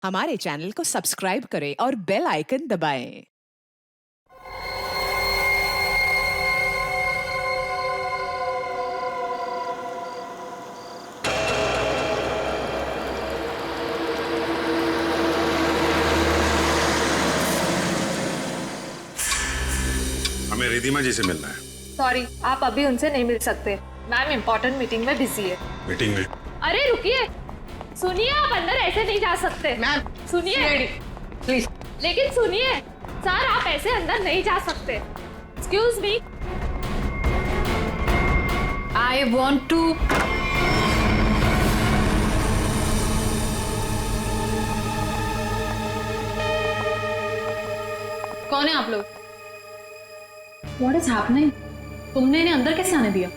हमारे चैनल को सब्सक्राइब करें और बेल आइकन दबाएं। हमें रिधिमा जी से मिलना है। सॉरी, आप अभी उनसे नहीं मिल सकते। मैम इम्पोर्टेंट मीटिंग में बिजी है। मीटिंग में? अरे रुकिए, सुनिए, आप अंदर ऐसे नहीं जा सकते। मैम सुनिए प्लीज। लेकिन सुनिए सर, आप ऐसे अंदर नहीं जा सकते। Excuse me, I want to. कौन है आप लोग? What is happening? तुमने इन्हें अंदर कैसे आने दिया?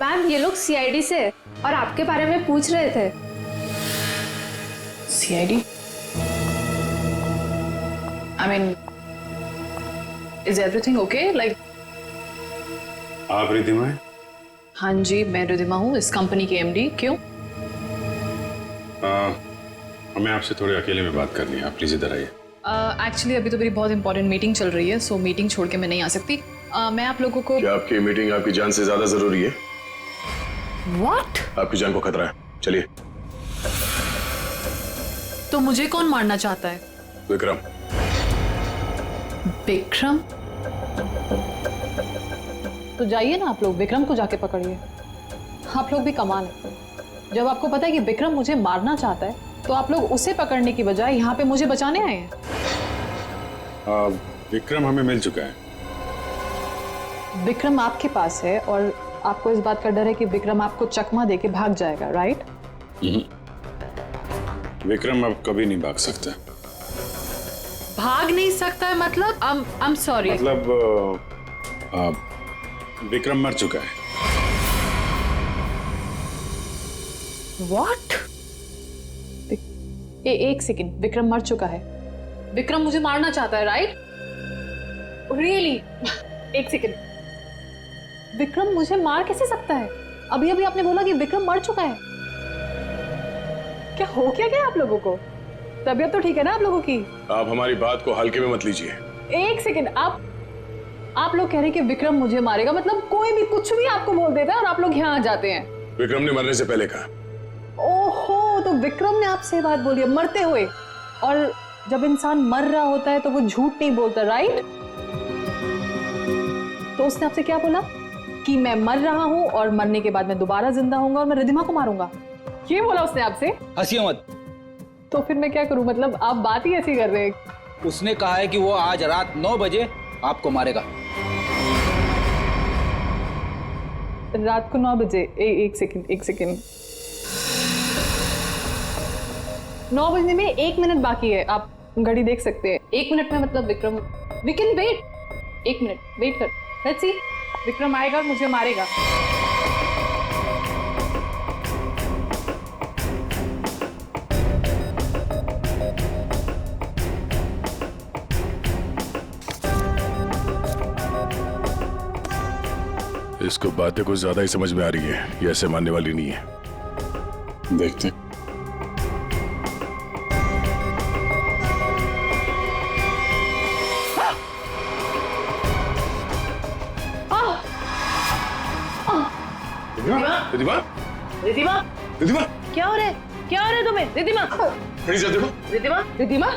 मैम ये लोग सीआईडी से और आपके बारे में पूछ रहे थे। CID? I mean, is everything okay? Like, आप रिधिमा हैं? हाँ जी, मैं रिधिमा हूँ, इस कंपनी की MD। क्यों? हमें आपसे थोड़े अकेले में बात करनी है, आप प्लीज इधर आइए। एक्चुअली अभी तो मेरी बहुत इंपॉर्टेंट मीटिंग चल रही है, सो मीटिंग छोड़ के मैं नहीं आ सकती। मैं आप लोगों को। क्या आपकी मीटिंग आपकी जान से ज्यादा जरूरी है? What? आपकी जान को खतरा है, चलिए। तो मुझे कौन मारना चाहता है? विक्रम। विक्रम? तो जाइए ना आप लोग, विक्रम को जाके पकड़िए। आप लोग भी कमाल है, जब आपको पता है कि विक्रम मुझे मारना चाहता है तो आप लोग उसे पकड़ने की बजाय यहाँ पे मुझे बचाने आए हैं। विक्रम हमें मिल चुका है। विक्रम आपके पास है और आपको इस बात का डर है कि विक्रम आपको चकमा देके भाग जाएगा, राइट? विक्रम अब कभी नहीं भाग सकता। भाग नहीं सकता है मतलब? I'm sorry। मतलब विक्रम मर चुका है। What? एक सेकंड, विक्रम मर चुका है? विक्रम मुझे मारना चाहता है, राइट? रियली? एक सेकंड, विक्रम मुझे मार कैसे सकता है? अभी अभी आपने बोला कि विक्रम मर चुका है। क्या हो क्या आप लोगों को? तबीयत तो ठीक है ना आप लोगों की? आप हमारी बात को हल्के में मत लीजिए। एक सेकंड, आप लोग कह रहे हैं कि विक्रम मुझे मारेगा, मतलब कोई भी कुछ भी आपको बोल देता है और आप लोग यहाँ आ जाते हैं। विक्रम ने मरने से पहले कहा। ओहो, तो विक्रम ने आपसे बात बोली है मरते हुए? और जब इंसान मर रहा होता है तो वो झूठ नहीं बोलता, राइट? तो उसने आपसे क्या बोला? कि मैं मर रहा हूं और मरने के बाद मैं दोबारा जिंदा होऊंगा और मैं रिधिमा को मारूंगा, ये बोला उसने आपसे? हंसिए मत। तो फिर मैं क्या करूं? मतलब आप बात ही ऐसी कर रहे हैं। उसने कहा है कि वो आज रात 9 बजे आपको मारेगा। रात को 9 बजे? एक सेकंड, 9 बजने में 1 मिनट बाकी है, आप घड़ी देख सकते हैं। 1 मिनट में मतलब Vikram, we can wait. 1 minute wait कर, लेट्स सी। विक्रम आएगा और मुझे मारेगा। इसको बातें कुछ ज्यादा ही समझ में आ रही है, ये ऐसे मानने वाली नहीं है। देखते हैं। रिधिमा? रिधिमा? रिधिमा? क्या हो रहा है? क्या हो रहा है तुम्हें? रिधिमा? खड़ी जा, देखो। Ridhima? Ridhima?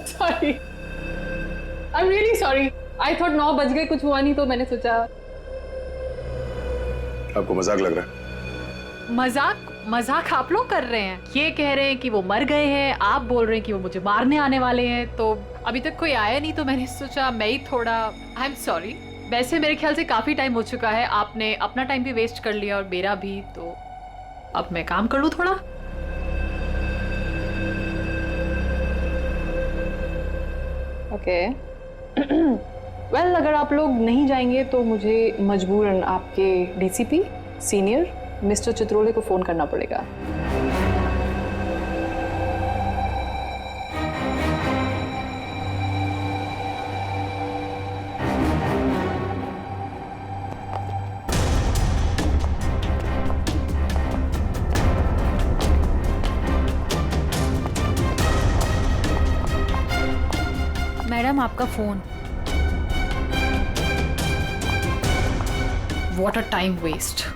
sorry, I'm really sorry। I thought 9 बज गए, कुछ हुआ नहीं तो मैंने सोचा। आपको मजाक लग रहा है? मजाक आप लोग कर रहे हैं। ये कह रहे हैं कि वो मर गए हैं, आप बोल रहे हैं कि वो मुझे मारने आने वाले हैं। तो अभी तक कोई आया नहीं तो मैंने सोचा मैं ही थोड़ा। I am sorry. वैसे मेरे ख्याल से काफी टाइम हो चुका है, आपने अपना टाइम भी वेस्ट कर लिया और मेरा भी, तो अब मैं काम कर लूं थोड़ा। ओके। वेल, अगर आप लोग नहीं जाएंगे तो मुझे मजबूरन आपके DCP सीनियर मिस्टर चित्रोले को फोन करना पड़ेगा। मैडम आपका phone. What a time waste.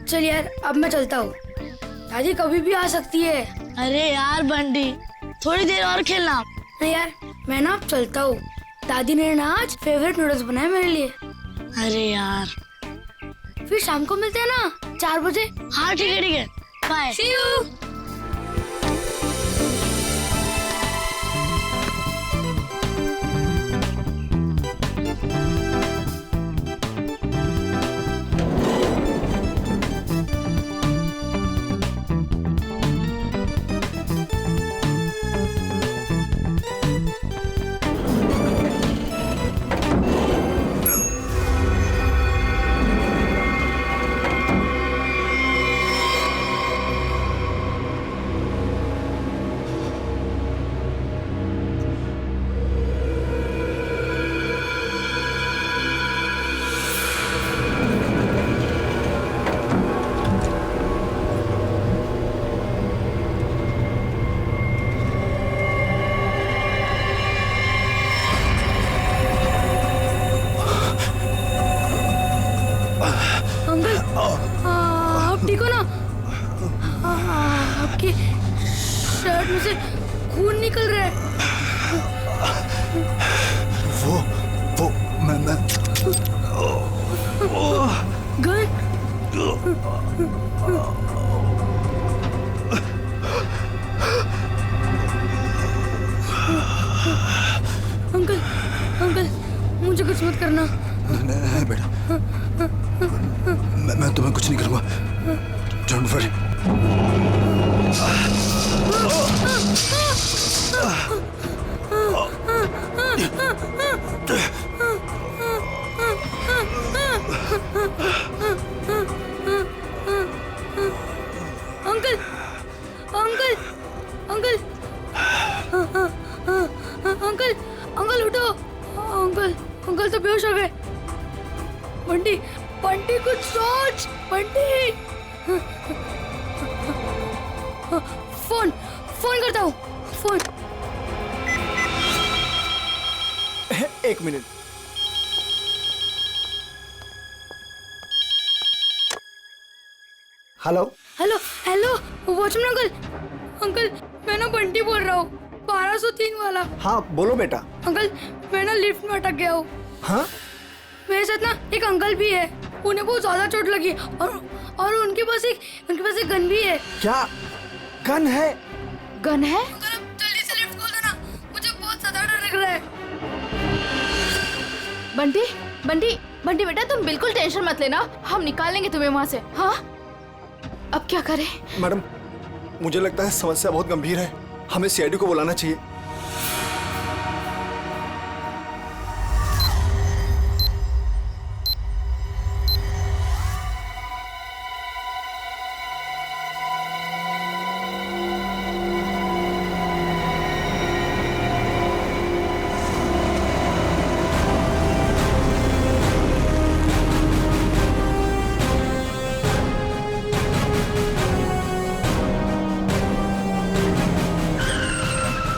चल यार अब मैं चलता हूँ, दादी कभी भी आ सकती है। अरे यार बंटी थोड़ी देर और खेलना। नहीं यार मैं ना अब चलता हूँ, दादी ने ना आज फेवरेट नूडल्स बनाए मेरे लिए। अरे यार फिर शाम को मिलते हैं ना 4 बजे। हाँ ठीक है बाय सी यू। ठीक हो ना? आपकी शर्ट में से खून निकल रहा है। वो मैं गन अंकल अंकल मुझे कुछ मत करना। नहीं बेटा, मैं तुम्हें कुछ नहीं करूंगा। Don't worry. Uncle uncle uncle uncle uncle उठो। अंकल अंकल तो बेहोश हो गए। बंटी बंटी कुछ सोच। बंटी फोन फोन करता हूँ। फोन। एक minute. Hello hello hello watchman uncle. Uncle मैं ना बंटी बोल रहा हूँ, 1203 वाला। हाँ बोलो बेटा। अंकल मैं ना लिफ्ट में अटक गया हूँ। हाँ मेरे साथ ना एक अंकल भी है, उन्हें बहुत ज्यादा चोट लगी और उनके पास एक गन भी है। क्या गन है? गन है? अंकल अब जल्दी से लिफ्ट खोल देना, मुझे बहुत ज्यादा डर लग रहा है। बंटी बंटी बंटी बेटा तुम बिल्कुल टेंशन मत लेना, हम निकाल लेंगे तुम्हें वहाँ से। हाँ अब क्या करें? मैडम मुझे लगता है समस्या बहुत गंभीर है, हमें सीआईडी को बुलाना चाहिए।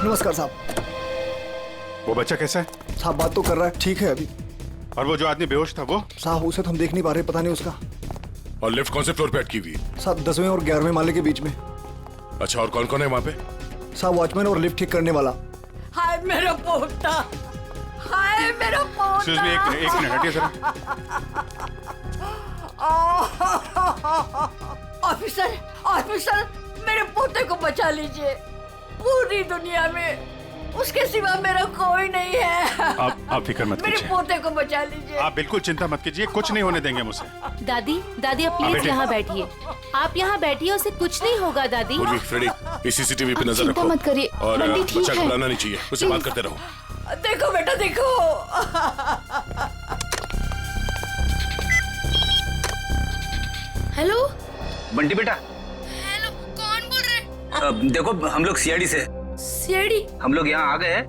नमस्कार साहब। वो बच्चा कैसा है? साहब बात तो कर रहा है, ठीक है अभी। और वो जो आदमी बेहोश था वो? साहब उसे तो हम देख नहीं पा रहे, पता नहीं उसका। और लिफ्ट कौन से फ्लोर पे अटकी हुई है? साहब 10वें और 11वें माले के बीच में। अच्छा और कौन कौन है वहाँ पे? साहब वॉचमैन और लिफ्ट ठीक करने वाला। हाय मेरा पोता, हाय मेरा पोता। Excuse me, एक मिनट हटिए जरा। ऑफिसर ऑफिसर मेरे पोते को बचा लीजिए, पूरी दुनिया में उसके सिवा मेरा कोई नहीं है। आप फिक्र मत मेरे कीजिए, पोते को बचा लीजिए। आप बिल्कुल चिंता मत कीजिए, कुछ नहीं होने देंगे मुझे। दादी दादी आप प्लीज बेटे। यहाँ बैठिए, आप यहाँ बैठिए, उसे कुछ नहीं होगा दादी। उर्वी, फ्रेडी, इस सीसीटीवी पे नजर चिंता रखो। मत करिए, और बंटी ठीक बच्चा है। घबराना नहीं चाहिए, उससे बात करते रहो। देखो बेटा देखो। हेलो बंटी बेटा, हेलो, कौन बोल रहे? देखो हम लोग सीआईडी से, सीआईडी? हम लोग यहाँ आ गए हैं।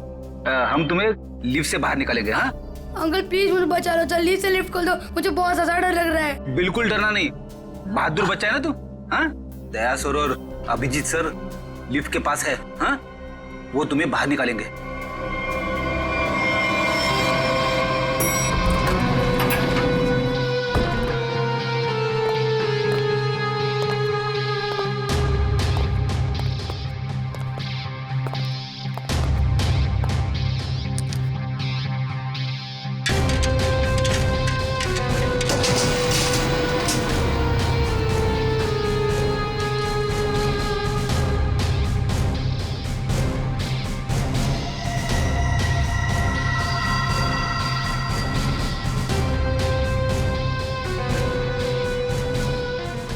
हम तुम्हें लिफ्ट से बाहर निकालेंगे। हाँ अंकल प्लीज मुझे बचा लो, जल्दी से लिफ्ट खोल दो, मुझे बहुत ज्यादा डर लग रहा है। बिल्कुल डरना नहीं, बहादुर बच्चा है ना तू। हाँ दया सर और अभिजीत सर लिफ्ट के पास है। हाँ वो तुम्हें बाहर निकालेंगे।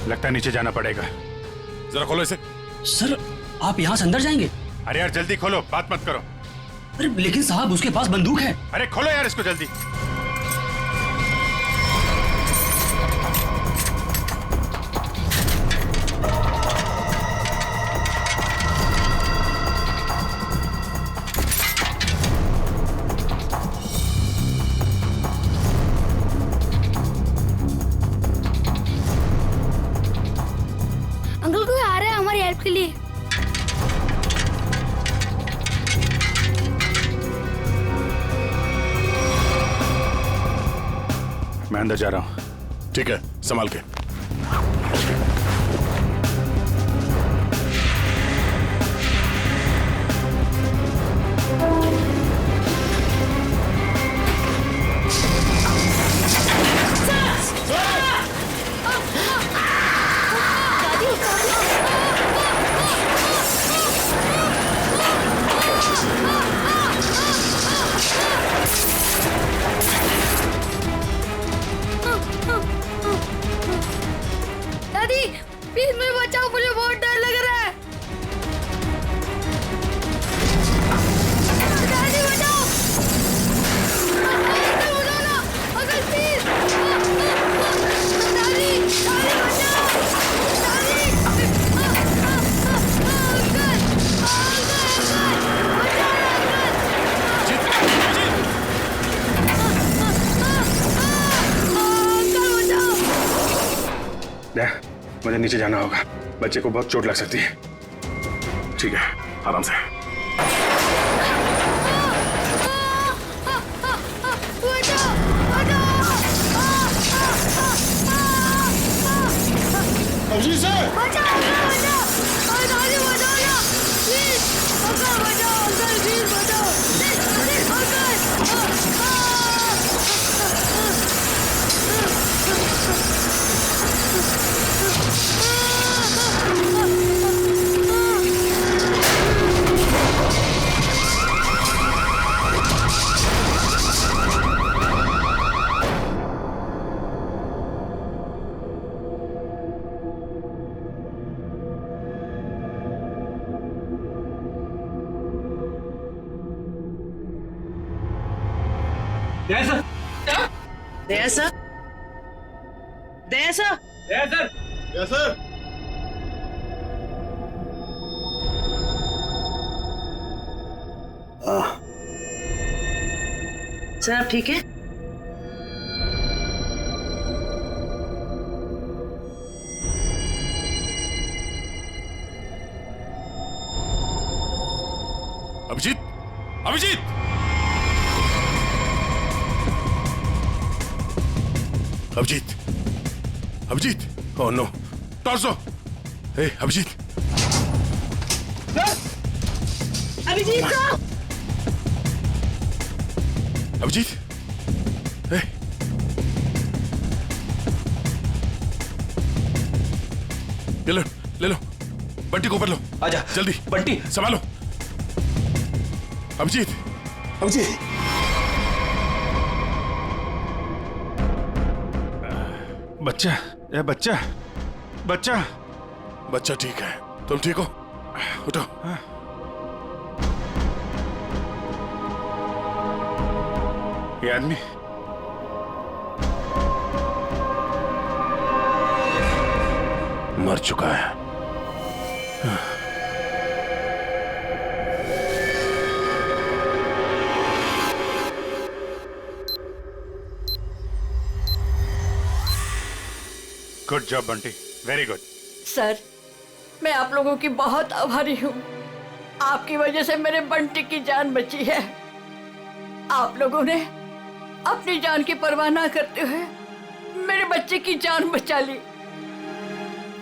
लगता है नीचे जाना पड़ेगा। जरा खोलो इसे। सर आप यहाँ से अंदर जाएंगे? अरे यार जल्दी खोलो, बात मत करो। अरे लेकिन साहब उसके पास बंदूक है। अरे खोलो यार इसको जल्दी। अंकल कोई आ रहा है हमारी हेल्प के लिए। मैं अंदर जा रहा हूँ। ठीक है, संभाल के। दादी प्लीज मुझे बचाओ, मुझे बहुत डर लग रहा है। दादी बचाओ, अंकल बचाओ ना, अंकल प्लीज। दादी दादी बचाओ, दादी मुझे नीचे जाना होगा, बच्चे को बहुत चोट लग सकती है। ठीक है, आराम से। अभिजीत सर, सर आप ठीक है? Abhijit, Abhijit, Abhijit, Abhijit, oh no, torso, hey Abhijit, Abhijit sir, Abhijit, hey, ले लो, बंटी को ऊपर लो। आजा जल्दी, बंटी संभालो। अभिजीत, अभिजीत, बच्चा, ये बच्चा, बच्चा, बच्चा ठीक है। तुम ठीक हो? उठो। हाँ। ये आदमी मर चुका है। Good job Bunty, very good. Sir, मैं आप लोगों की बहुत आभारी हूँ। आपकी वजह से मेरे बंटी की जान बची है। आप लोगों ने अपनी जान की परवाह ना करते हुए मेरे बच्चे की जान बचा ली।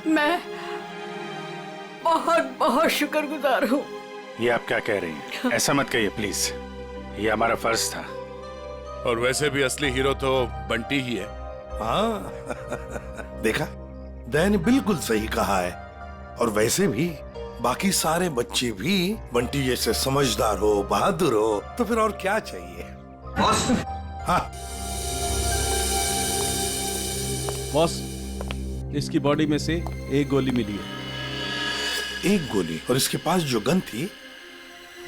मैं बहुत बहुत शुक्रगुजार हूँ। ये आप क्या कह रही हैं? ऐसा मत कहिए प्लीज, ये हमारा फर्ज था। और वैसे भी असली हीरो तो बंटी ही है। हाँ देखा, दया ने बिल्कुल सही कहा है। और वैसे भी बाकी सारे बच्चे भी बंटी जैसे समझदार हो, बहादुर हो, तो फिर और क्या चाहिए। बॉस। हाँ बॉस, इसकी बॉडी में से एक गोली मिली है। एक गोली? और इसके पास जो गन थी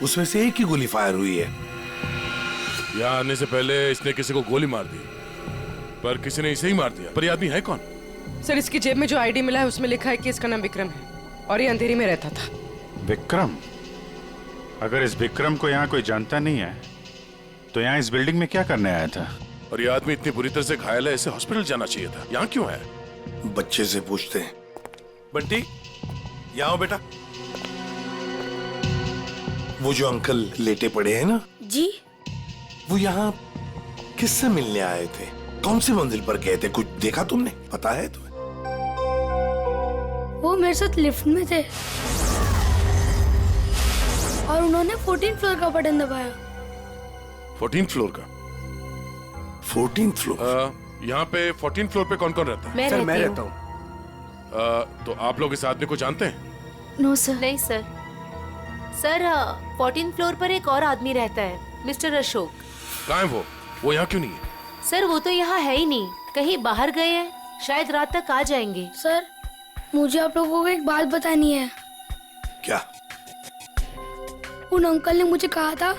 उसमें से एक ही गोली फायर हुई है। यहाँ आने से पहले इसने किसी को गोली मार दी, पर किसी ने इसे ही मार दिया। पर ये आदमी है कौन? सर, इसकी जेब में जो आईडी मिला है उसमें लिखा है कि इसका नाम विक्रम है और ये अंधेरी में रहता था। विक्रम? अगर इस विक्रम को यहाँ कोई जानता नहीं है तो यहाँ इस बिल्डिंग में क्या करने आया था? और ये आदमी इतनी बुरी तरह से घायल है, इसे हॉस्पिटल जाना चाहिए था। यहाँ क्यों है? बच्चे से पूछते हैं। बंटी, यहाँ आओ बेटा। वो जो अंकल लेटे पड़े हैं ना जी, वो यहाँ किससे मिलने आए थे? कौन सी मंजिल पर गए थे? कुछ देखा तुमने? पता है तुम्हें? वो मेरे साथ लिफ्ट में थे और उन्होंने 14th फ्लोर का बटन दबाया। 14th फ्लोर का? 14th floor? यहाँ पे 14th फ्लोर पे कौन कौन रहता है? सर, मैं रहता हूँ। तो आप लोग इस आदमी को जानते हैं? No sir. नहीं सर। सर, 14th फ्लोर पर एक और आदमी रहता है, मिस्टर अशोक। कहाँ है वो? वो यहाँ क्यों नहीं है? सर, वो तो यहाँ है ही नहीं, कहीं बाहर गए हैं, शायद रात तक आ जाएंगे। सर, मुझे आप लोगों को एक बात बतानी है। क्या? उन अंकल ने मुझे कहा था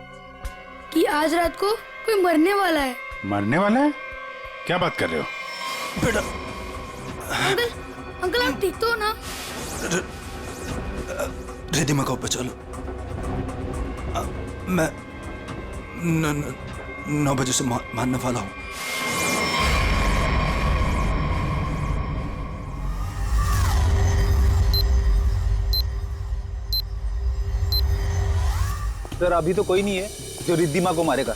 कि आज रात को कोई मरने वाला है। मरने वाला है? क्या बात कर रहे हो? बेटा। अंकल, अंकल आप ठीक तो हो ना? रिद्धिमा को बचा लो। मैं 9 बजे से मारने वाला हूँ। सर, अभी तो कोई नहीं है जो रिद्धिमा को मारेगा,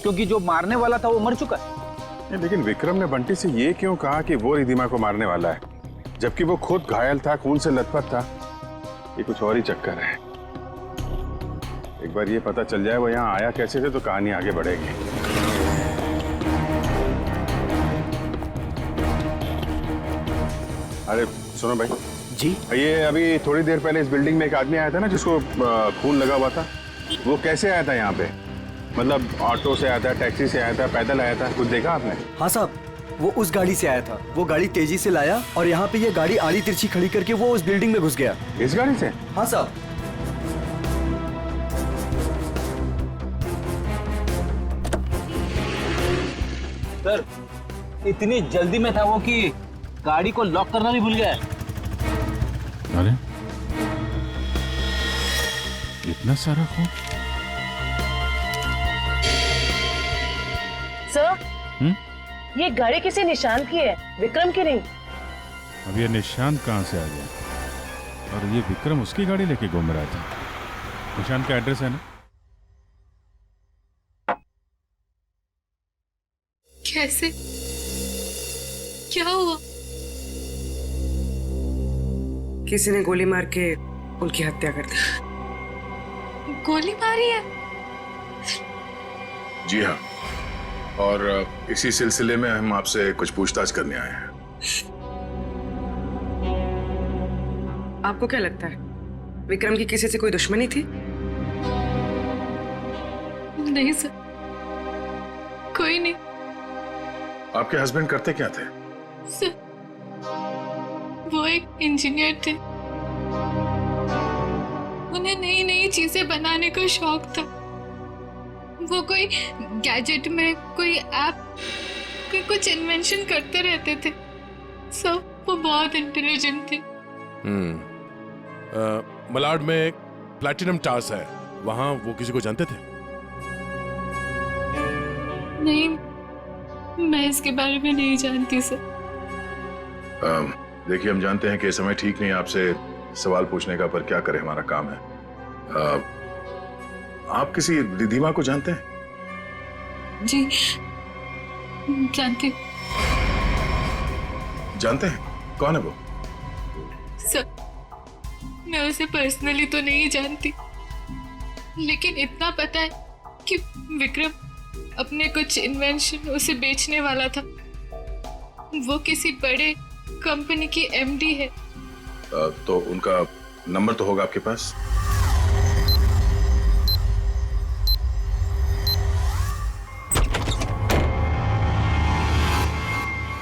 क्योंकि जो मारने वाला था वो मर चुका है। लेकिन विक्रम ने बंटी से ये क्यों कहा कि वो रिद्धिमा को मारने वाला है, जबकि वो खुद घायल था, खून से लथपथ था? ये कुछ और ही चक्कर है। एक बार ये पता चल जाए वो यहाँ आया कैसे थे तो कहानी आगे बढ़ेगी। अरे सुनो भाई जी, ये अभी थोड़ी देर पहले इस बिल्डिंग में एक आदमी आया था ना जिसको खून लगा हुआ था, वो कैसे आया था यहाँ पे? मतलब ऑटो से आया था, टैक्सी से आया था, पैदल आया था? कुछ देखा आपने? हाँ साहब, वो उस गाड़ी से आया था। वो गाड़ी तेजी से लाया और यहाँ पे ये गाड़ी आड़ी तिरछी खड़ी करके वो उस बिल्डिंग में घुस गया। इस गाड़ी से? हाँ साहब। सर, इतनी जल्दी में था वो कि गाड़ी को लॉक करना भी भूल गया। अरे इतना सारा खून? सर, ये गाड़ी किसी निशान की है, विक्रम की नहीं। अब ये निशान कहाँ से आ गया? और ये विक्रम उसकी गाड़ी लेके घूम रहा था। निशान का एड्रेस है ना? कैसे? क्या हुआ? किसी ने गोली मार के उनकी हत्या कर दी। गोली मारी है? जी हाँ, और इसी सिलसिले में हम आपसे कुछ पूछताछ करने आए हैं। आपको क्या लगता है, विक्रम की किसी से कोई दुश्मनी थी? नहीं सर, कोई नहीं। आपके हस्बैंड करते क्या थे? सर, वो एक इंजीनियर थे। उन्हें नई नई चीजें बनाने का शौक था। वो कोई गैजेट में कोई ऐप, कोई कुछ इन्वेंशन करते रहते थे। सब वो बहुत इंटेलिजेंट थे। मलाड में प्लैटिनम टावर्स है, वहां वो किसी को जानते थे? नहीं, मैं इसके बारे में नहीं जानती सर। देखिए, हम जानते हैं कि समय ठीक नहीं है आपसे सवाल पूछने का, पर क्या करें, हमारा काम है। आप किसी रिधिमा को जानते हैं? जी जानती हूँ। जानते हैं? कौन है वो? सर, मैं उसे पर्सनली तो नहीं जानती, लेकिन इतना पता है कि विक्रम अपने कुछ इन्वेंशन उसे बेचने वाला था। वो किसी बड़े कंपनी की एमडी है। तो उनका नंबर तो होगा आपके पास?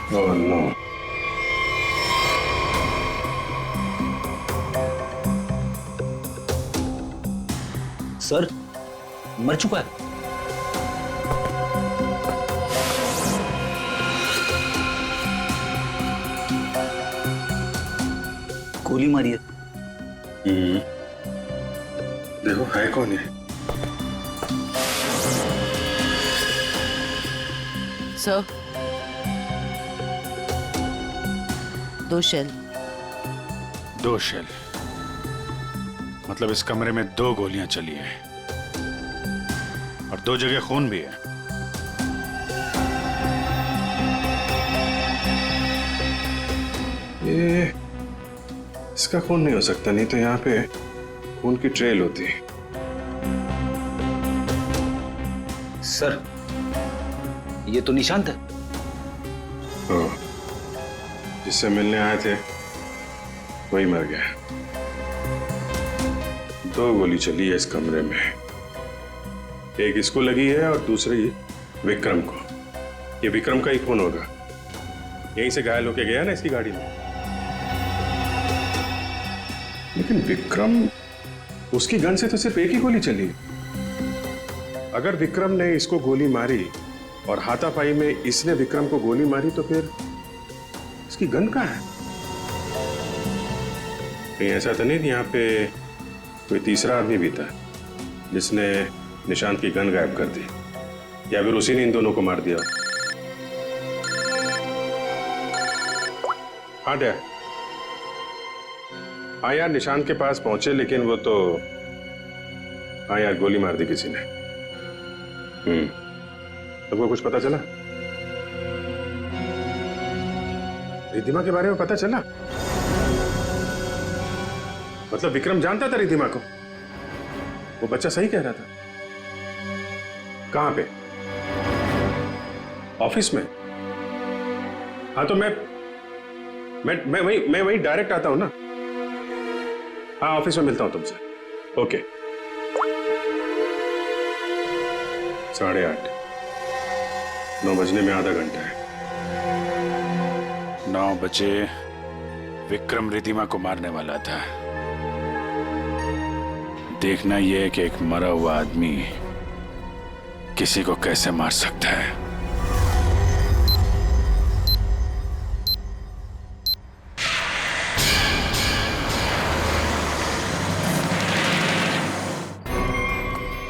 Oh, no. सर, मर चुका है। गोली मारी है। देखो है कौन है? Sir, 2 shell. 2 शेल? मतलब इस कमरे में 2 गोलियां चली हैं और 2 जगह खून भी है। ये इसका खून नहीं हो सकता, नहीं तो यहाँ पे खून की ट्रेल होती है। सर, ये तो निशांत है। हाँ, जिससे मिलने आए थे वही मर गया। 2 गोली चली है इस कमरे में, एक इसको लगी है और दूसरी विक्रम को। ये विक्रम का ही खून होगा, यहीं से घायल होके गया ना इसकी गाड़ी में। लेकिन विक्रम, उसकी गन से तो सिर्फ एक ही गोली चली। अगर विक्रम ने इसको गोली मारी और हाथापाई में इसने विक्रम को गोली मारी, तो फिर इसकी गन कहाँ है? कहीं ऐसा तो नहीं यहाँ पे कोई तीसरा आदमी भी था जिसने निशांत की गन गायब कर दी, या फिर उसी ने इन दोनों को मार दिया? हाँ डैड, हाँ यार, निशांत के पास पहुंचे, लेकिन वो तो, हाँ यार, गोली मार दी किसी ने। तुमको कुछ पता चला? रिधिमा के बारे में पता चला? मतलब विक्रम जानता था रिधिमा को? वो बच्चा सही कह रहा था। कहां पे? ऑफिस में? हाँ, तो मैं वहीं डायरेक्ट आता हूं ना। हाँ, ऑफिस में मिलता हूं तुमसे। ओके। 8:30, 9 बजने में आधा घंटा है। 9 बजे विक्रम रिधिमा को मारने वाला था। देखना यह है कि एक मरा हुआ आदमी किसी को कैसे मार सकता है।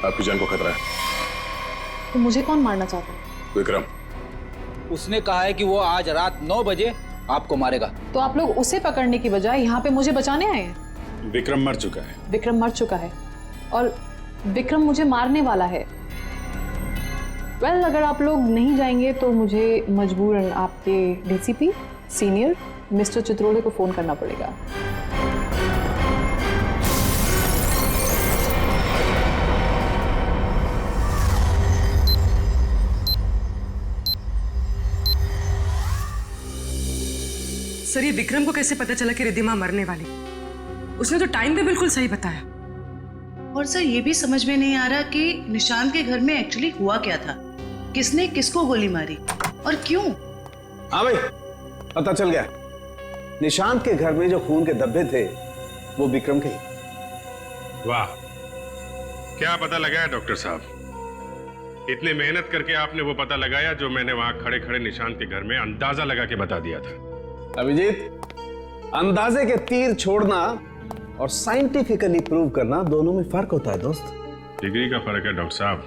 आपकी जान को खतरा है। तो मुझे कौन मारना चाहता है? विक्रम। उसने कहा है कि वो आज रात 9 बजे आपको मारेगा। तो आप लोग उसे पकड़ने की बजाय यहाँ पे मुझे बचाने आए हैं? विक्रम मर चुका है। विक्रम मर चुका है और विक्रम मुझे मारने वाला है। वेल, अगर आप लोग नहीं जाएंगे तो मुझे मजबूरन आपके डीसीपी सीनियर मिस्टर चित्रोले को फोन करना पड़ेगा। सर, ये विक्रम को कैसे पता चला कि रिधिमा मरने वाली? उसने तो टाइम भी बिल्कुल सही बताया। और सर, ये भी समझ में नहीं आ रहा कि निशांत के घर में एक्चुअली हुआ क्या था, किसने किसको गोली मारी और क्यों। हाँ भाई, पता चल गया। निशांत के घर में जो खून के धब्बे थे वो विक्रम के ही। वाह, क्या पता लगाया डॉक्टर साहब? इतनी मेहनत करके आपने वो पता लगाया जो मैंने वहां खड़े खड़े निशांत के घर में अंदाजा लगा के बता दिया था। अभिजीत, अंदाजे के तीर छोड़ना और साइंटिफिकली प्रूव करना दोनों में फर्क होता है दोस्त। डिग्री का फर्क है डॉक्टर साहब।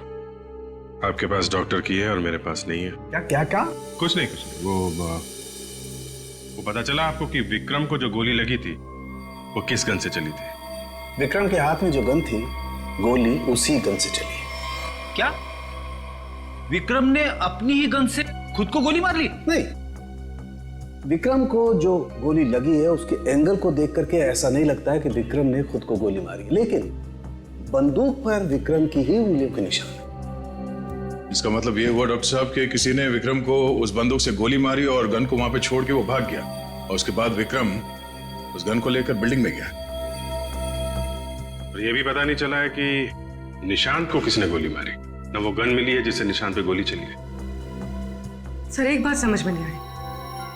आपके पास डॉक्टर की है और मेरे पास नहीं है। क्या क्या क्या? कुछ नहीं। वो पता चला आपको कि विक्रम को जो गोली लगी थी वो किस गन से चली थी? विक्रम के हाथ में जो गन थी, गोली उसी गन से चली। क्या विक्रम ने अपनी ही गन से खुद को गोली मार ली? नहीं, विक्रम को जो गोली लगी है उसके एंगल को देख करके ऐसा नहीं लगता है कि विक्रम ने खुद को गोली मारी, लेकिन बंदूक पर विक्रम की ही उंगलियों के निशान है। इसका मतलब ये हुआ डॉक्टर साहब कि किसी ने विक्रम को उस बंदूक से गोली मारी और गन को वहां पे छोड़ के वो भाग गया, और उसके बाद विक्रम उस गन को लेकर बिल्डिंग में गया। और ये भी पता नहीं चला है कि निशांत को किसने गोली मारी, ना वो गन मिली है जिससे निशांत पे गोली चली है। सर एक बात समझ में नहीं आई,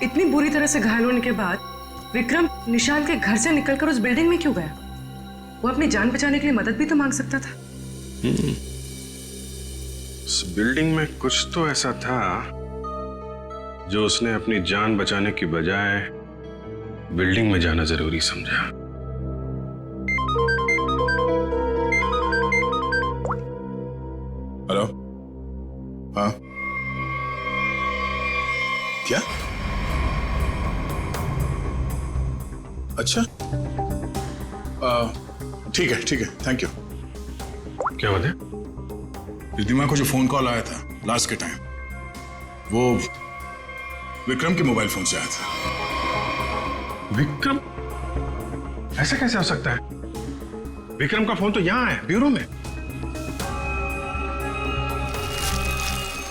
इतनी बुरी तरह से घायल होने के बाद विक्रम निशांत के घर से निकलकर उस बिल्डिंग में क्यों गया? वो अपनी जान बचाने के लिए मदद भी तो मांग सकता था। उस बिल्डिंग में कुछ तो ऐसा था जो उसने अपनी जान बचाने की बजाय बिल्डिंग में जाना जरूरी समझा। हेलो, हाँ क्या? अच्छा, ठीक है, थैंक यू। क्या बात है? रिद्धिमा को जो फोन कॉल आया था लास्ट के टाइम, वो विक्रम के मोबाइल फोन से आया था। विक्रम? ऐसा कैसे हो सकता है? विक्रम का फोन तो यहां है, ब्यूरो में।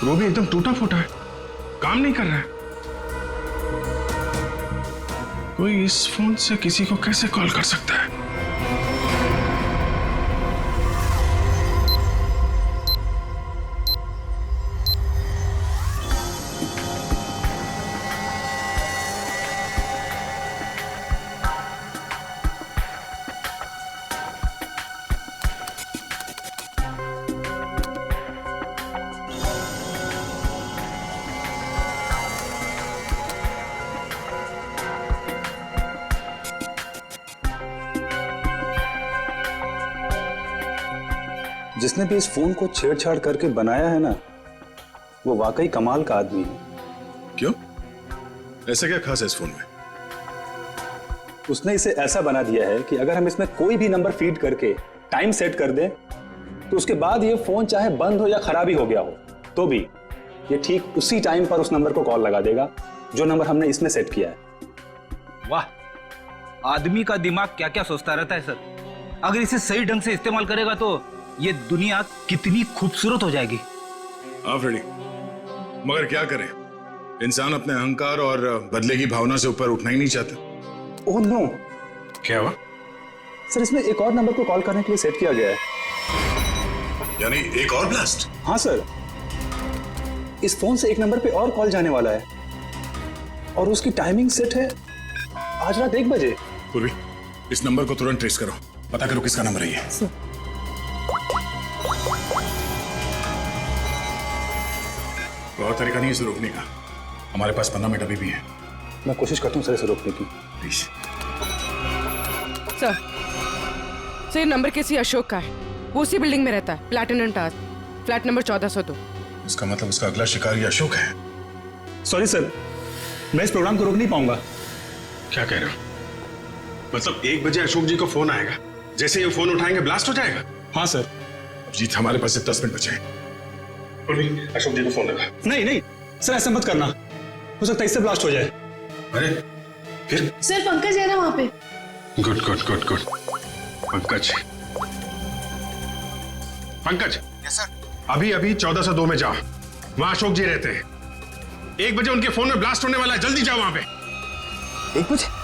वो भी एकदम टूटा फूटा है, काम नहीं कर रहा है। कोई इस फोन से किसी को कैसे कॉल कर सकता है? जिसने भी इस फोन को छेड़छाड़ करके बनाया है ना, वो वाकई कमाल का आदमी है। क्यों? ऐसा क्या खास है इस फोन में? उसने इसे ऐसा बना दिया है कि अगर हम इसमें कोई भी नंबर फीड करके टाइम सेट कर दें, तो उसके बाद ये फोन चाहे बंद हो या खराबी हो गया हो, तो भी ये ठीक उसी टाइम पर उस नंबर को कॉल लगा देगा जो नंबर हमने इसमें सेट किया है। वाह, आदमी का दिमाग क्या क्या सोचता रहता है सर। अगर इसे सही ढंग से इस्तेमाल करेगा तो ये दुनिया कितनी खूबसूरत हो जाएगी। हाँ फ्रेडी, मगर क्या करें, इंसान अपने अहंकार और बदले की भावना से ऊपर उठना ही नहीं चाहता। Oh no. क्या हुआ? सर इसमें एक और नंबर को कॉल करने के लिए सेट किया गया है। यानी एक और ब्लास्ट? हाँ सर, इस फोन से एक नंबर पे और कॉल जाने वाला है और उसकी टाइमिंग सेट है आज रात 1 बजे। पूर्वी, इस नंबर को तुरंत ट्रेस करो, पता करो किसका नंबर है ये। बहुत तरीका नहीं है इसे रोकने का, हमारे पास 15 मिनट अभी भी है। मैं कोशिश करता हूँ सर इसे रोकने की। प्लीज। सर ये नंबर किसी अशोक का है, वो उसी बिल्डिंग में रहता है, प्लैटिनम टावर, फ्लैट नंबर 1402। इसका मतलब उसका अगला शिकारी अशोक है। सॉरी सर, मैं इस प्रोग्राम को रोक नहीं पाऊंगा। क्या कह रहे हो? मतलब 1 बजे अशोक जी को फोन आएगा, जैसे ये फोन उठाएंगे ब्लास्ट हो जाएगा? हाँ सर। जीत, हमारे पास सिर्फ 10 मिनट बचे हैं। अशोक जी को फोन लगा। नहीं नहीं सर, ऐसा मत करना, हो सकता है इससे ब्लास्ट हो जाए। अरे फिर? सर पंकज है ना वहां पे। Good good good good. Pankaj, Pankaj. Yes sir. अभी अभी 1402 में जाओ, वहां अशोक जी रहते हैं। 1 बजे उनके फोन में ब्लास्ट होने वाला है, जल्दी जाओ वहां पे। 1 बजे?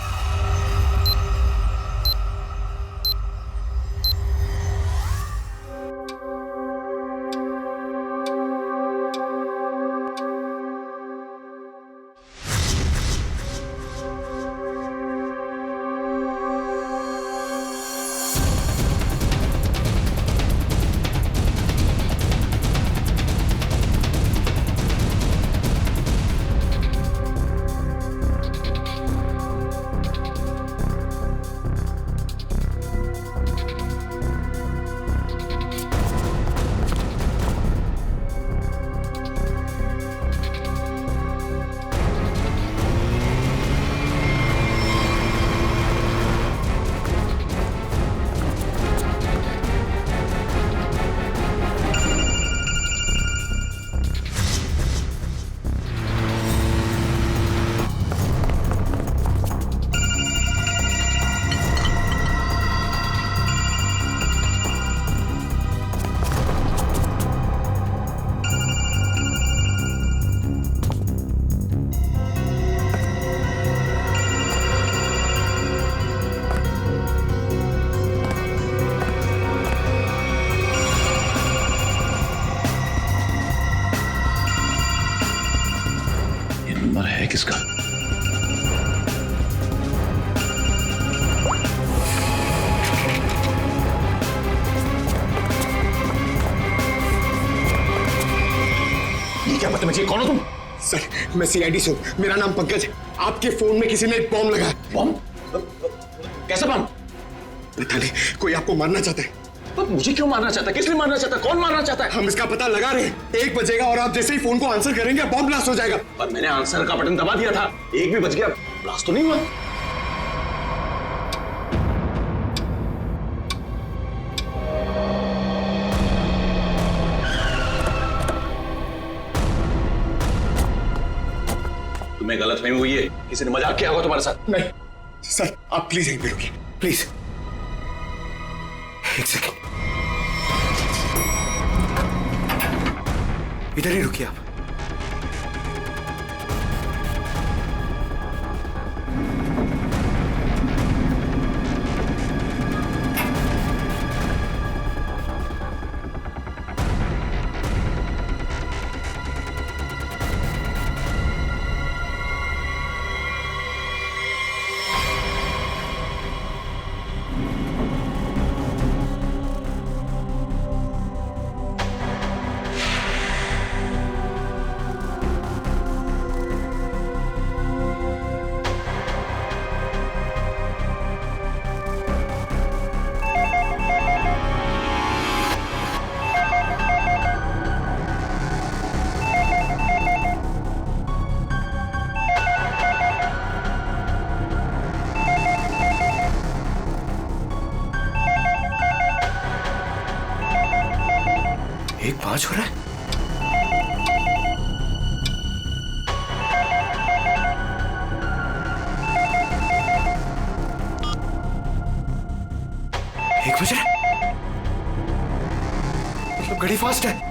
नंबर है किसका? क्या बदतमीजी, कौन हो तुम? सर, मैं सीआईडी से हूँ। मेरा नाम पंकज है। आपके फोन में किसी ने एक बॉम्ब लगाया। बॉम्ब? कैसा बॉम्ब? पता नहीं, कोई आपको मारना चाहता है। तो मुझे क्यों मारना चाहता है? किस लिए मारना चाहता है? कौन मारना चाहता है? हम इसका पता लगा रहे हैं। 1 बजेगा और आप जैसे ही फोन को आंसर करेंगे बॉम्ब ब्लास्ट हो जाएगा। पर मैंने आंसर का बटन दबा दिया था। 1 भी बज गया, ब्लास्ट तो नहीं हुआ। तुम्हें गलतफहमी हुई है, किसी ने मजाक किया होगा तुम्हारे साथ। नहीं सर, आप प्लीज यहीं पे रुकिए, प्लीज। 1 सेकेंड, इधर ही रुकिए आप। एक 5 हो रहा है। एक बज रहा है, मतलब घड़ी फास्ट है।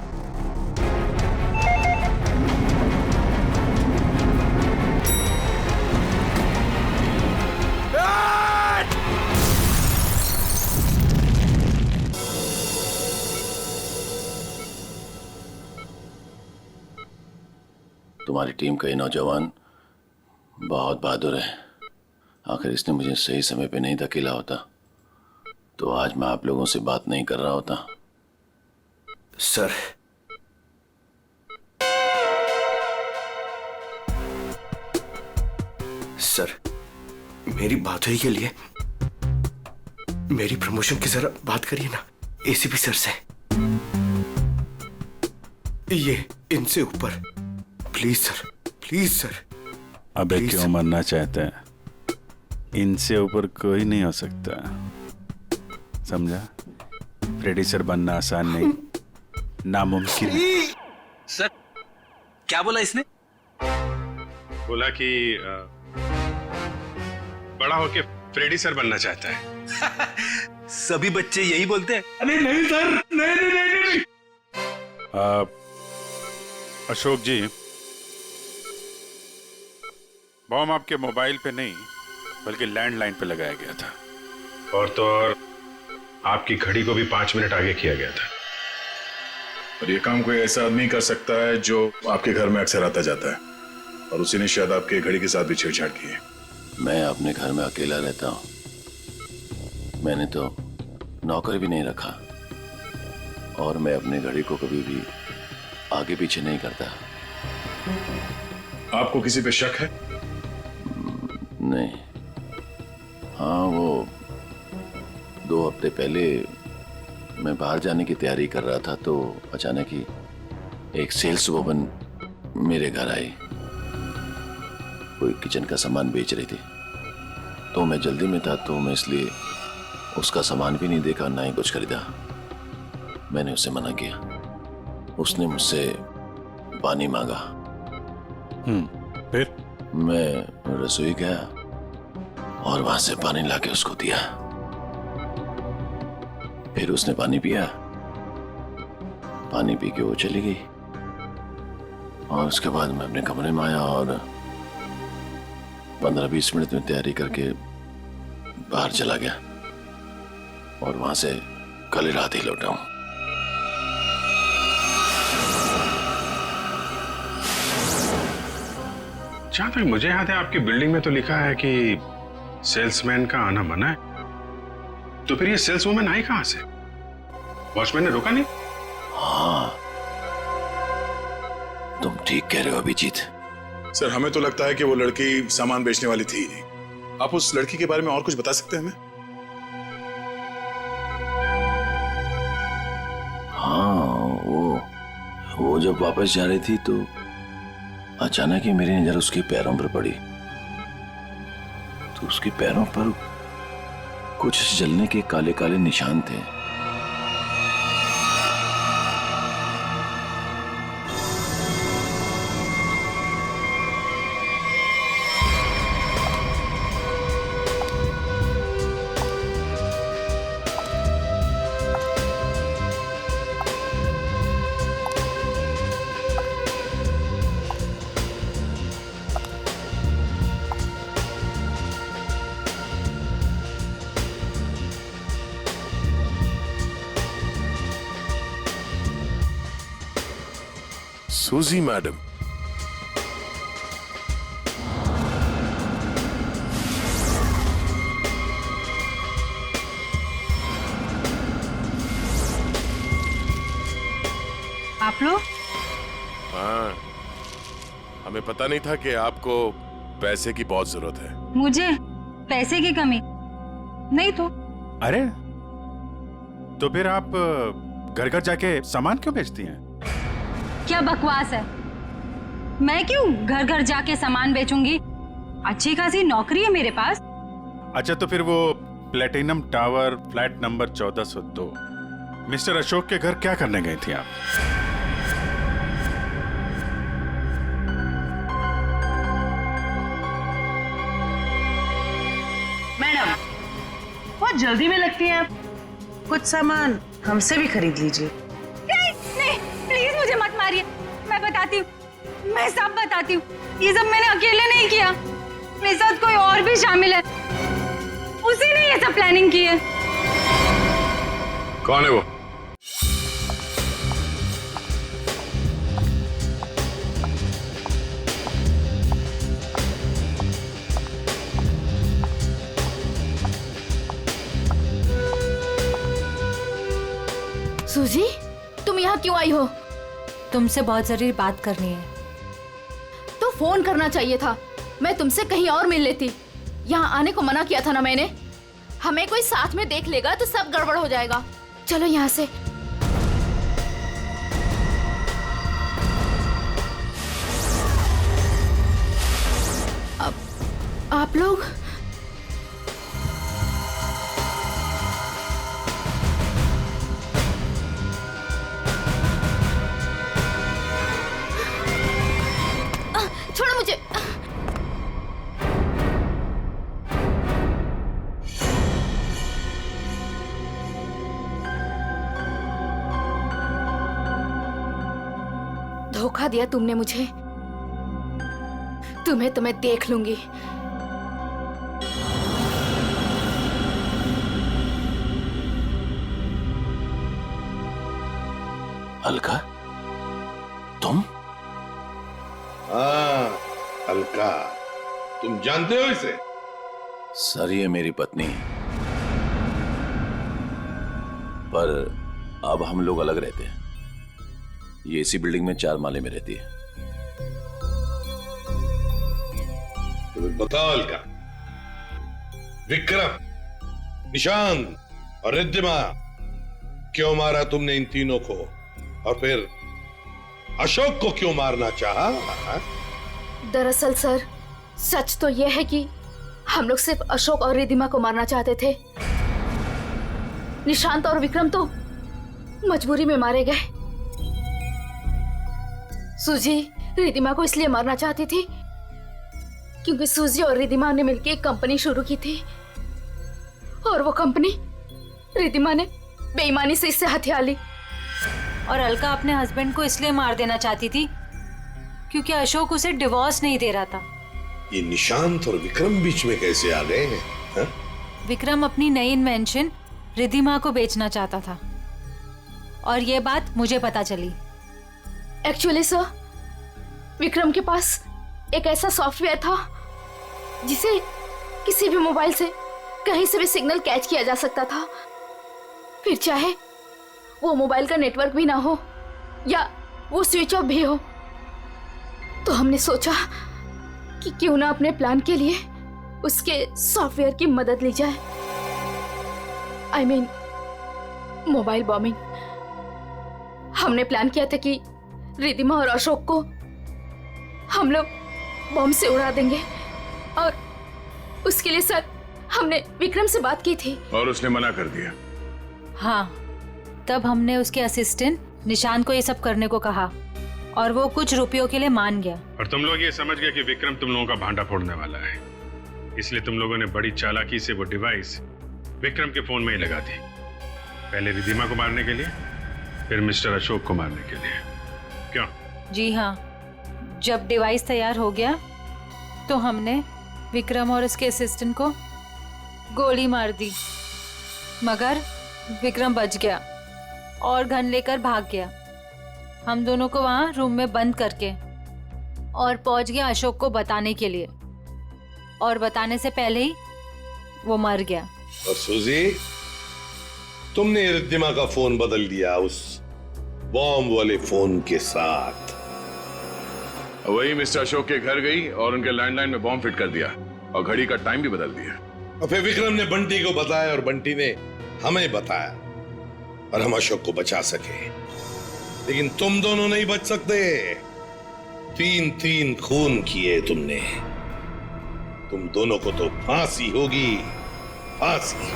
तुम्हारी टीम का ये नौजवान बहुत बहादुर है। आखिर इसने मुझे सही समय पे नहीं धकेला होता तो आज मैं आप लोगों से बात नहीं कर रहा होता। सर, सर, मेरी बात हुई के लिए मेरी प्रमोशन की जरा बात करिए ना एसीपी सर से। ये इनसे ऊपर, प्लीज सर, प्लीज सर। अबे क्यों मरना चाहते हैं? इनसे ऊपर कोई नहीं हो सकता, समझा? फ्रेडी सर बनना आसान नहीं, नामुमकिन है। सर, क्या बोला इसने? बोला कि बड़ा होके फ्रेडी सर बनना चाहता है। सभी बच्चे यही बोलते हैं। अरे नहीं सर, नहीं नहीं नहीं, नहीं। अशोक जी, बॉम्ब आपके मोबाइल पे नहीं बल्कि लैंडलाइन पे लगाया गया था, और तो और आपकी घड़ी को भी 5 मिनट आगे किया गया था। और ये काम कोई ऐसा आदमी कर सकता है जो आपके घर में अक्सर आता जाता है, और उसी ने शायद आपके घड़ी के साथ भी छेड़छाड़ की है। मैं अपने घर में अकेला रहता हूँ, मैंने तो नौकर भी नहीं रखा, और मैं अपनी घड़ी को कभी भी आगे पीछे नहीं करता। आपको किसी पे शक है? नहीं। हाँ, वो 2 हफ्ते पहले मैं बाहर जाने की तैयारी कर रहा था तो अचानक ही एक सेल्स वुमन मेरे घर आई। कोई किचन का सामान बेच रही थी, तो मैं जल्दी में था तो मैं इसलिए उसका सामान भी नहीं देखा, ना ही कुछ खरीदा। मैंने उससे मना किया। उसने मुझसे पानी मांगा। फिर मैं रसोई गया और वहां से पानी लाके उसको दिया। फिर उसने पानी पिया, पानी पी के वो चली गई, और उसके बाद मैं अपने कमरे में आया और 15-20 मिनट में तैयारी करके बाहर चला गया, और वहां से कल रात ही लौटा हूं। जहां तक मुझे याद है आपकी बिल्डिंग में तो लिखा है कि सेल्समैन का आना मना है, तो फिर ये सेल्सवुमन आई कहां से? वॉचमैन ने रोका नहीं? हाँ, तुम ठीक कह रहे हो अभिजीत। सर हमें तो लगता है कि वो लड़की सामान बेचने वाली थी ही नहीं। आप उस लड़की के बारे में और कुछ बता सकते हैं हमें? हाँ, वो जब वापस जा रही थी तो अचानक ही मेरी नजर उसके पैरों पर पड़ी, तो उसके पैरों पर कुछ जलने के काले काले निशान थे। सूजी मैडम, आप लोग? हाँ, हमें पता नहीं था कि आपको पैसे की बहुत जरूरत है। मुझे पैसे की कमी नहीं तो। अरे तो फिर आप घर घर जाके सामान क्यों बेचती हैं? क्या बकवास है, मैं क्यों घर घर जाके सामान बेचूंगी? अच्छी खासी नौकरी है मेरे पास। अच्छा तो फिर वो platinum tower flat number 1402 mister Ashok के घर क्या करने गई थी आप? मैडम बहुत जल्दी में लगती हैं आप, कुछ सामान हमसे भी खरीद लीजिए। नहीं, प्लीज मुझे मत मारिए, मैं बताती हूँ, मैं सब बताती हूँ। ये सब मैंने अकेले नहीं किया, मेरे साथ कोई और भी शामिल है, उसी ने ये सब प्लानिंग की है। कौन है वो? सूजी, तुम यहाँ क्यों आई हो? तुमसे बहुत जरूरी बात करनी है। तो फोन करना चाहिए था, मैं तुमसे कहीं और मिल लेती। यहाँ आने को मना किया था ना मैंने। हमें कोई साथ में देख लेगा तो सब गड़बड़ हो जाएगा। चलो यहाँ से। अब आप लोग छोड़ो मुझे। धोखा दिया तुमने मुझे, तुम्हें तो मैं देख लूंगी। अलका, तुम? हाँ अलका, तुम जानते हो इसे? सर ये मेरी पत्नी है, पर अब हम लोग अलग रहते हैं। ये इसी बिल्डिंग में 4 माले में रहती है। तो बताओ अलका, विक्रम, निशांत और रिद्धिमा क्यों मारा तुमने इन तीनों को? और फिर अशोक को क्यों मारना चाहा? दरअसल सर, सच तो यह है कि हम लोग सिर्फ अशोक और रिद्धिमा को मारना चाहते थे। निशांत और विक्रम तो मजबूरी में मारे गए। सूजी रिद्धिमा को इसलिए मारना चाहती थी क्योंकि सूजी और रिद्धिमा ने मिलकर एक कंपनी शुरू की थी, और वो कंपनी रिद्धिमा ने बेईमानी से इससे हथिया ली। और अलका अपने हस्बैंड को इसलिए मार देना चाहती थी क्योंकि अशोक उसे डिवोर्स नहीं दे रहा था। ये निशांत और विक्रम बीच में कैसे आ गए हैं? हा? विक्रम अपनी नई इन्वेंशन रिद्धिमा को बेचना चाहता था, और ये बात मुझे पता चली। एक्चुअली सर, विक्रम के पास एक ऐसा सॉफ्टवेयर था जिसे किसी भी मोबाइल से कहीं से भी सिग्नल कैच किया जा सकता था, फिर चाहे वो मोबाइल का नेटवर्क भी ना हो या वो स्विच ऑफ भी हो। तो हमने सोचा कि क्यों ना अपने प्लान के लिए उसके सॉफ्टवेयर की मदद ली जाए। I mean, mobile bombing. हमने प्लान किया था कि रिद्धिमा और अशोक को हम लोग बॉम्ब से उड़ा देंगे और उसके लिए सर हमने विक्रम से बात की थी और उसने मना कर दिया। हाँ, तब हमने उसके असिस्टेंट निशान को ये सब करने को कहा और वो कुछ रुपयों के लिए मान गया। और तुम लोग ये समझ गए कि विक्रम तुम लोगों का भांडा फोड़ने वाला है, इसलिए तुम लोगों ने बड़ी चालाकी से वो डिवाइस विक्रम के फोन में ही लगा दी। पहले रिद्धिमा को मारने के लिए, फिर मिस्टर अशोक को मारने के लिए। क्यों? जी हाँ, जब डिवाइस तैयार हो गया तो हमने विक्रम और उसके असिस्टेंट को गोली मार दी, मगर विक्रम बच गया और गन लेकर भाग गया। हम दोनों को वहां रूम में बंद करके और पहुंच गया अशोक को बताने के लिए, और बताने से पहले ही वो मर गया। और सूजी, तुमने रिद्धिमा का फोन बदल दिया उस बॉम्ब वाले फोन के साथ। वही मिस्टर अशोक के घर गई और उनके लैंडलाइन में बॉम्ब फिट कर दिया और घड़ी का टाइम भी बदल दिया। और फिर विक्रम ने बंटी को बताया और बंटी ने हमें बताया और हम अशोक को बचा सके। लेकिन तुम दोनों नहीं बच सकते। 3 खून किए तुमने। तुम दोनों को तो फांसी होगी, फांसी।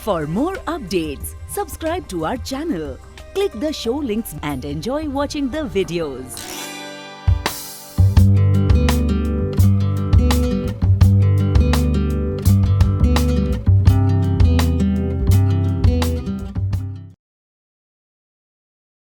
For more updates, subscribe to our channel, click the show links and enjoy watching the videos.